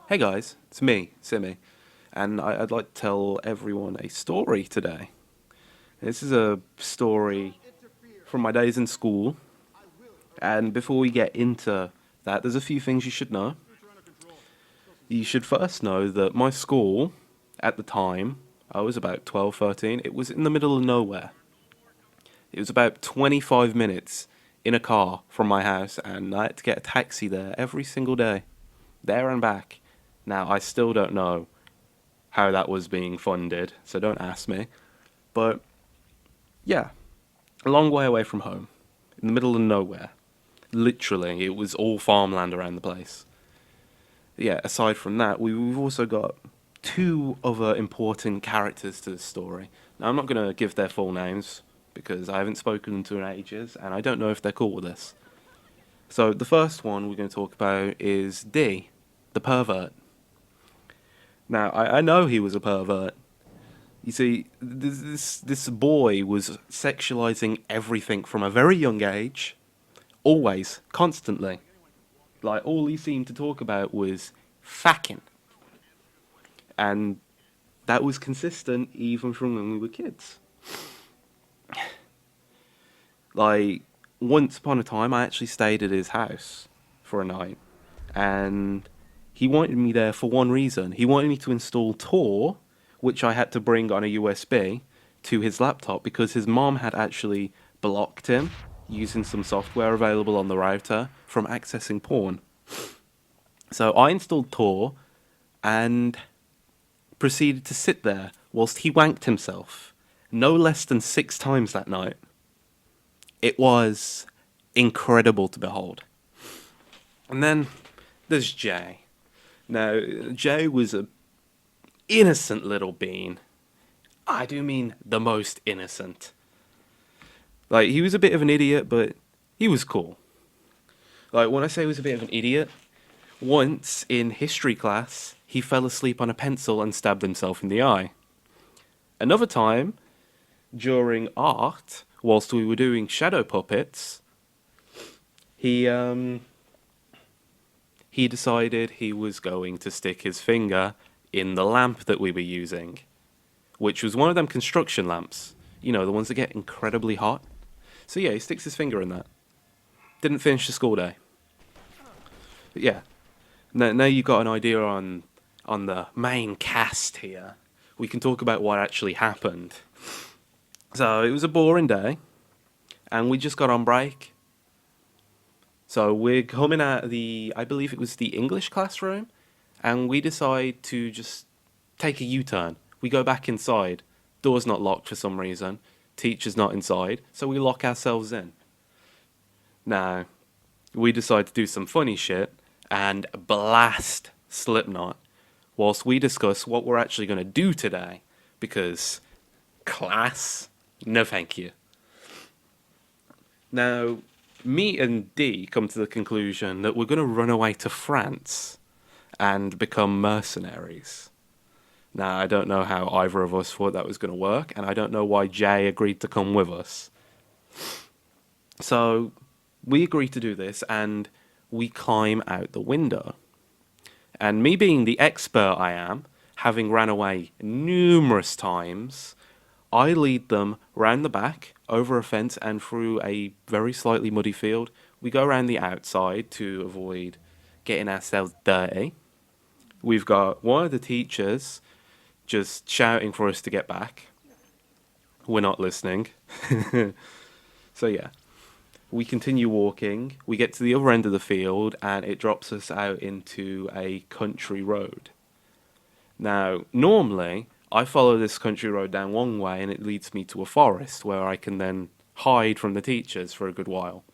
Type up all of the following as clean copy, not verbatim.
Hey guys, it's me, Simmy, and I'd like to tell everyone a story today. This is a story from my days in school, and before we get into that, there's a few things you should know. You should first know that my school, at the time, I was about 12, 13, it was in the middle of nowhere. It was about 25 minutes in a car from my house, and I had to get a taxi there every single day, there and back. Now, I still don't know how that was being funded, so don't ask me. But yeah, a long way away from home, in the middle of nowhere. Literally, it was all farmland around the place. Yeah, aside from that, we've also got two other important characters to the story. Now, I'm not going to give their full names because I haven't spoken to them in ages and I don't know if they're cool with this. So, the first one we're going to talk about is D, the pervert. Now, I know he was a pervert. You see, this boy was sexualizing everything from a very young age, always, constantly. Like all he seemed to talk about was fucking, and that was consistent even from when we were kids. Like once upon a time, I actually stayed at his house for a night, and he wanted me there for one reason. He wanted me to install Tor, which I had to bring on a USB to his laptop because his mom had actually blocked him using some software available on the router from accessing porn. So I installed Tor and proceeded to sit there whilst he wanked himself no less than 6 times that night. It was incredible to behold. And then there's Jay. Now, Jay was a innocent little bean. I do mean the most innocent. Like, he was a bit of an idiot, but he was cool. Like, when I say he was a bit of an idiot, once in history class, he fell asleep on a pencil and stabbed himself in the eye. Another time, during art, whilst we were doing shadow puppets, he he decided he was going to stick his finger in the lamp that we were using, which was one of them construction lamps. You know, the ones that get incredibly hot. So yeah, he sticks his finger in that. Didn't finish the school day. But yeah, now you've got an idea on the main cast here. We can talk about what actually happened. So it was a boring day, and we just got on break. So we're coming out of I believe it was the English classroom, and we decide to just take a U-turn. We go back inside. Door's not locked for some reason. Teacher's not inside, so we lock ourselves in. Now, we decide to do some funny shit and blast Slipknot whilst we discuss what we're actually going to do today. Because class, no thank you. Now, me and D come to the conclusion that we're going to run away to France and become mercenaries. Now, I don't know how either of us thought that was going to work, and I don't know why Jay agreed to come with us. So, we agree to do this, and we climb out the window. And me being the expert I am, having ran away numerous times, I lead them round the back, over a fence, and through a very slightly muddy field. We go around the outside to avoid getting ourselves dirty. We've got one of the teachers just shouting for us to get back. We're not listening. So, yeah, we continue walking. We get to the other end of the field, and it drops us out into a country road. Now, normally, I follow this country road down one way and it leads me to a forest where I can then hide from the teachers for a good while.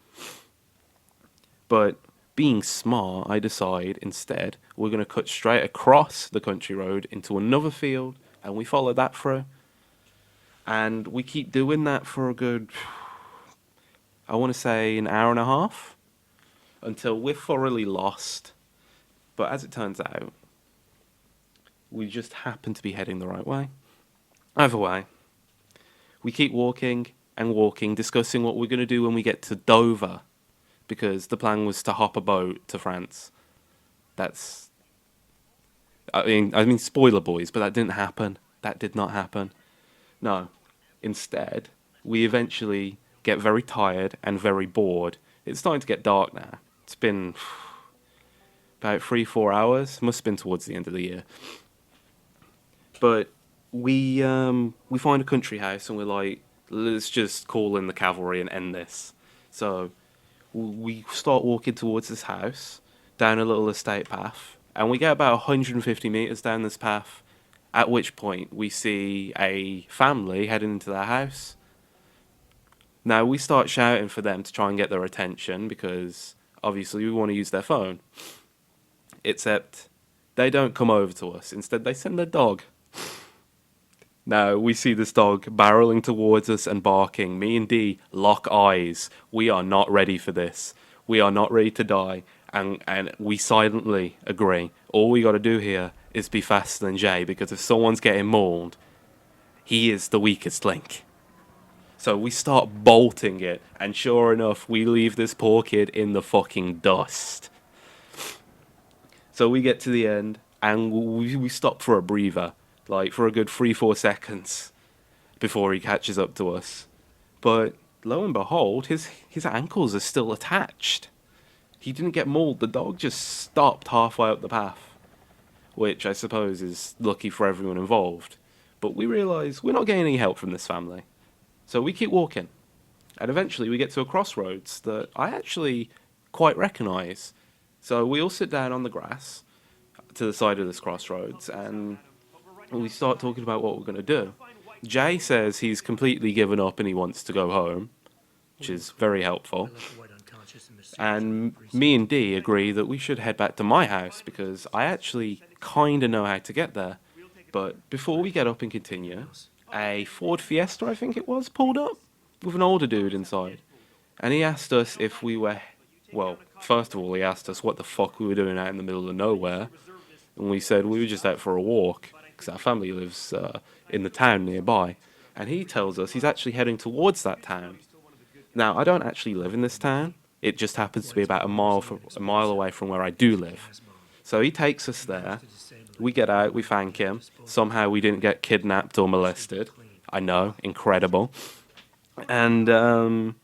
But being smart, I decide instead we're going to cut straight across the country road into another field and we follow that through. And we keep doing that for a good, I want to say, an hour and a half until we're thoroughly lost. But as it turns out, we just happen to be heading the right way. Either way, we keep walking and walking, discussing what we're going to do when we get to Dover, because the plan was to hop a boat to France. That's I mean, spoiler boys, but that didn't happen. That did not happen. No. Instead, we eventually get very tired and very bored. It's starting to get dark now. It's been about 3, 4 hours. Must have been towards the end of the year. But we find a country house and we're like, let's just call in the cavalry and end this. So we start walking towards this house down a little estate path, and we get about 150 meters down this path. At which point we see a family heading into their house. Now we start shouting for them to try and get their attention because obviously we want to use their phone. Except they don't come over to us. Instead, they send their dog. Now we see this dog barreling towards us and barking. Me and Dee lock eyes. We are not ready for this. We are not ready to die. And we silently agree. All we got to do here is be faster than Jay, because if someone's getting mauled, he is the weakest link. So we start bolting it, and sure enough, we leave this poor kid in the fucking dust. So we get to the end, and we stop for a breather, like for a good 3, 4 seconds before he catches up to us. But lo and behold, his ankles are still attached. He didn't get mauled. The dog just stopped halfway up the path, which I suppose is lucky for everyone involved. But we realise we're not getting any help from this family. So we keep walking. And eventually we get to a crossroads that I actually quite recognise. So we all sit down on the grass to the side of this crossroads and we start talking about what we're going to do. Jay says he's completely given up and he wants to go home, which is very helpful. And me and Dee agree that we should head back to my house because I actually kind of know how to get there. But before we get up and continue, a Ford Fiesta, I think it was, pulled up with an older dude inside. And he asked us if we were, well, first of all, he asked us what the fuck we were doing out in the middle of nowhere. And we said we were just out for a walk because our family lives in the town nearby. And he tells us he's actually heading towards that town. Now, I don't actually live in this town. It just happens to be about a mile away from where I do live. So he takes us there. We get out, we thank him. Somehow we didn't get kidnapped or molested. I know, incredible. And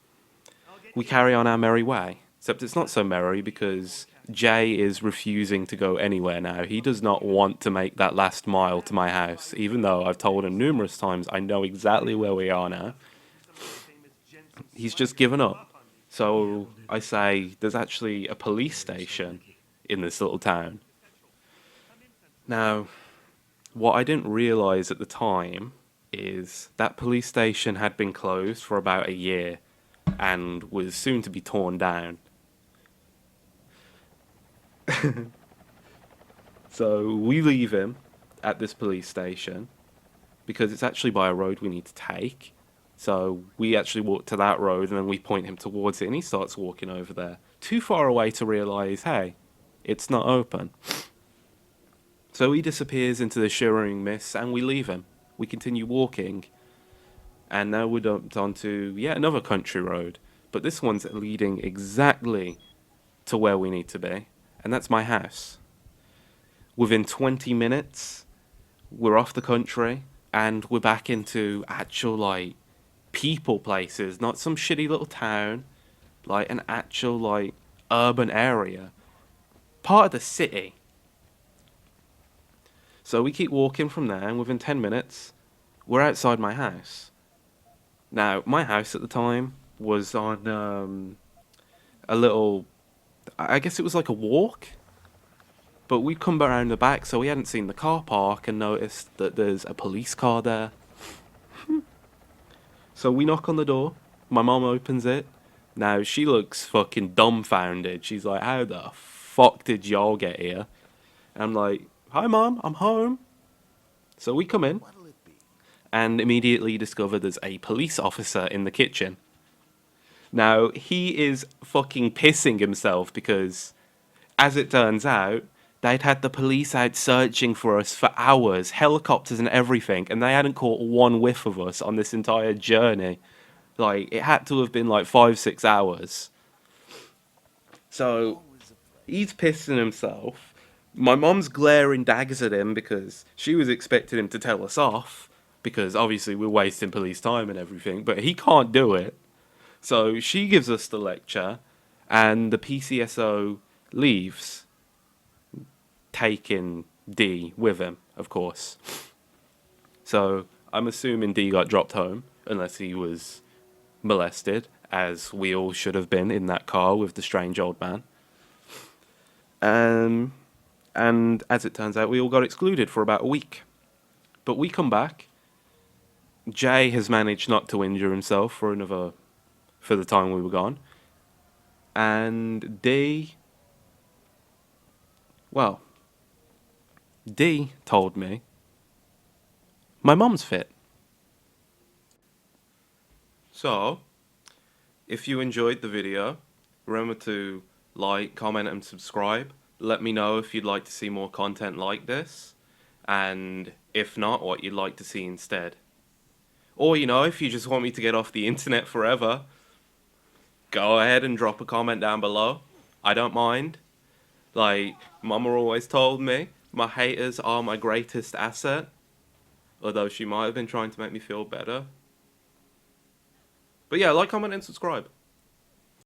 we carry on our merry way. Except it's not so merry because Jay is refusing to go anywhere now. He does not want to make that last mile to my house, even though I've told him numerous times I know exactly where we are now. He's just given up. So I say, there's actually a police station in this little town. Now, what I didn't realise at the time is that police station had been closed for about a year and was soon to be torn down. So we leave him at this police station because it's actually by a road we need to take. So we actually walk to that road and then we point him towards it and he starts walking over there. Too far away to realise, hey, it's not open. So he disappears into the shivering mist and we leave him. We continue walking. And now we're dumped onto yet another country road. But this one's leading exactly to where we need to be. And that's my house. Within 20 minutes, we're off the country and we're back into actual, like, people places, not some shitty little town, like an actual, like, urban area. Part of the city. So we keep walking from there, and within 10 minutes, we're outside my house. Now, my house at the time was on a little, I guess it was like a walk, but we'd come around the back, so we hadn't seen the car park and noticed that there's a police car there. So we knock on the door. My mom opens it. Now, she looks fucking dumbfounded. She's like, how the fuck did y'all get here? And I'm like, hi, Mom, I'm home. So we come in and immediately discover there's a police officer in the kitchen. Now, he is fucking pissing himself because, as it turns out, they'd had the police out searching for us for hours, helicopters and everything, and they hadn't caught one whiff of us on this entire journey. Like, it had to have been like 5, 6 hours. So, he's pissing himself. My mom's glaring daggers at him because she was expecting him to tell us off because obviously we're wasting police time and everything, but he can't do it. So she gives us the lecture, and the PCSO leaves, taking D with him, of course. So I'm assuming D got dropped home, unless he was molested, as we all should have been in that car with the strange old man. Um, and as it turns out, we all got excluded for about a week. But we come back. Jay has managed not to injure himself for the time we were gone. And well, D told me my mum's fit. So, if you enjoyed the video, remember to like, comment, and subscribe. Let me know if you'd like to see more content like this, and if not, what you'd like to see instead. Or, if you just want me to get off the internet forever, go ahead and drop a comment down below. I don't mind. Like, Mama always told me, my haters are my greatest asset. Although she might have been trying to make me feel better. But yeah, like, comment, and subscribe.